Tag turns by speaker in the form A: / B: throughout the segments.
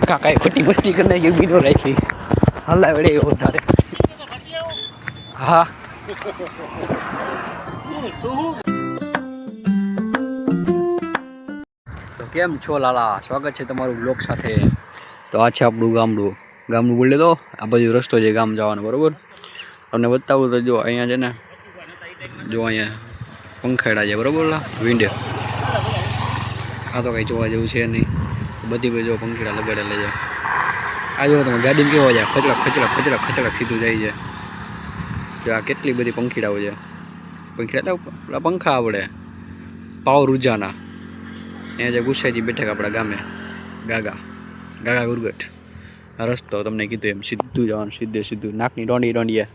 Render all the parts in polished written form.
A: કાકાએ ખોટી મસ્તી કરી નાખી બીનો રાખી હલ્લા વેડે એવો તારે હા તો કેમ છો લાલા સ્વાગત છે તમારું બ્લોગ સાથે તો આ છે આપણું ગામડું બોલે તો આ બાજુ રસ્તો છે ગામ જવાનો બરોબર તમને બતાવું તો જો અહીંયા છે ને જો અહીંયા પંખેડા છે બરોબર વિન્ડે આ તો કંઈ જોવા જેવું છે નહીં બધી બાજુ પંખેડા લગાડેલા છે આ જો તમે ગાડીમાં કેવો છે ખચડક સીધું જાય છે જો આ કેટલી બધી પંખીડાઓ છે પંખીડા એટલે પંખા આપણે પાવર ઉર્જાના અહીંયા જે ગુસ્સાજી બેઠક આપણા ગામે ગાગા ગુરગટ આ રસ્તો તમને કીધું એમ સીધું જવાનું સીધું નાકની ડોંડીએ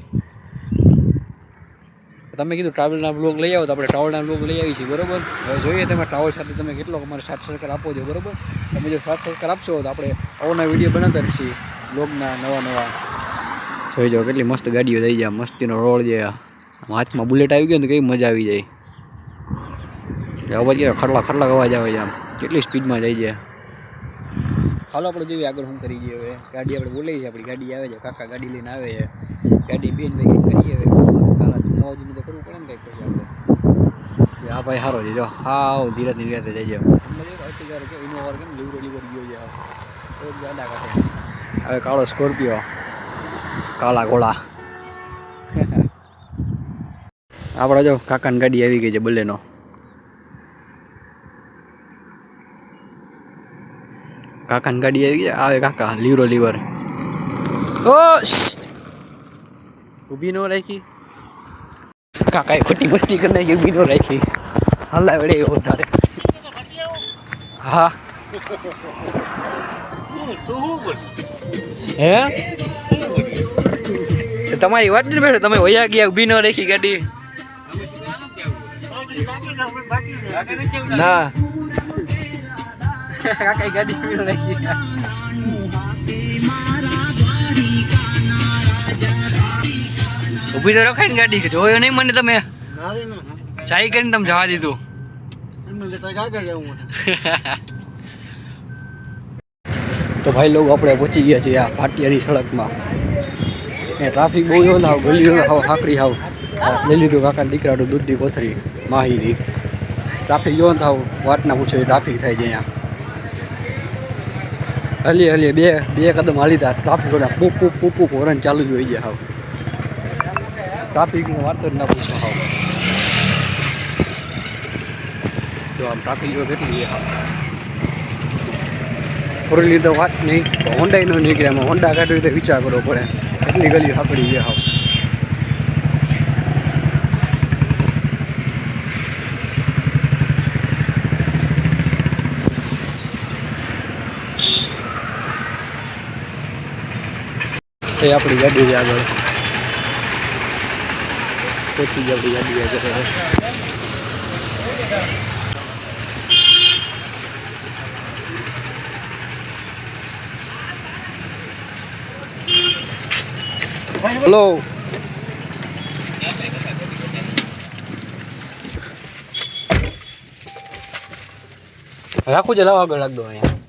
A: તમે કીધું ટ્રાવેલના બ્લોગ લઈ આવો તો આપણે ટ્રાવેલના બ્લોગ લઈ આવી છીએ બરોબર હવે જોઈએ તમે ટ્રાવેલ સાથે તમે કેટલો અમારે સાથ સહકાર આપો છો બરોબર તમે જો સાથ સહકાર આપશો તો આપણે આવના વિડીયો બનાવતા રહીશું બ્લોગના નવા જોઈ જાઓ કેટલી મસ્ત ગાડીઓ થઈ જાય મસ્તીનો રોડ છે હાથમાં બુલેટ આવી ગયો ને કેવી મજા આવી જાય અવાજ ખરલા અવાજ આવે છે આમ કેટલી સ્પીડમાં જાય છે હાલો આપણે જોઈએ આગળ શું કરી જઈએ હવે ગાડી આપણે બોલાવી છે આપણી ગાડી આવે છે કાકા ગાડી લઈને આવે છે ગાડી બેન ભાઈ કંઈક કરીએ હવે નવાજીનું તો કરવું પડે ને કંઈક પછી આપણે હા ભાઈ સારો છે જો હા ધીરે જાય છે તમને જો અર્ટિગાર કે ઇનોવા કેમ લીવર ગયો છે તો ગાડા કાઢે હવે કાળો સ્કોર્પિયો કાળા ઘોડા આપણે જો કાકાની ગાડી આવી ગઈ છે બલેનો કાકાની ગાડી આવી ગઈ આવે કાકા લીવર ઓ ઊભી ન રાખી કાકાએ ખોટી મસ્તી કરી નાખી ઊભી ન રાખી હલ્લા વેડે એવો તારે હા હે તમારી વાત ને બેઠો તમે વયા ગયા ઊભી ન રાખી ગાડી ના કાકા ગાડી ઊભી ન રાખી ઊભી તો રખાય ને ગાડી જોયો નહીં મને તમે ચાઈ કરીને તમે જવા દીધું તો ભાઈ લોકો આપણે પહોંચી ગયા છીએ આ પાટિયાની સડકમાં એ ટ્રાફિક બહુ એવો ના ગલીઓ હાકડી હાવ લઈ લીધું કાકા દીકરાનું દૂધની કોથળી માહીની ટ્રાફિક જોવો ને થાવ વાત ના પૂછો ટ્રાફિક થાય છે અહીંયા હલીએ બે કદમ હાલી તા ટ્રાફિક પૂપ હોરન ચાલુ જ હોય ગયા હાવ ટ્રાફિકની વાત જ ના પૂછો હાવ જો આમ ટ્રાફિક કેટલી છે ફોરેલી તો વાત નહીં હોન્ડા નો નીકળે એમાં હોન્ડા કાઢવી તો વિચાર કરવો પડે એટલી ગલી હાકડી છે હાવ એ આપણી ગાડી છે આગળ પહોંચી ગઈ આપણી ગાડી આગળ હેલો રાખું છે લાવ આગળ રાખ દો અહીંયા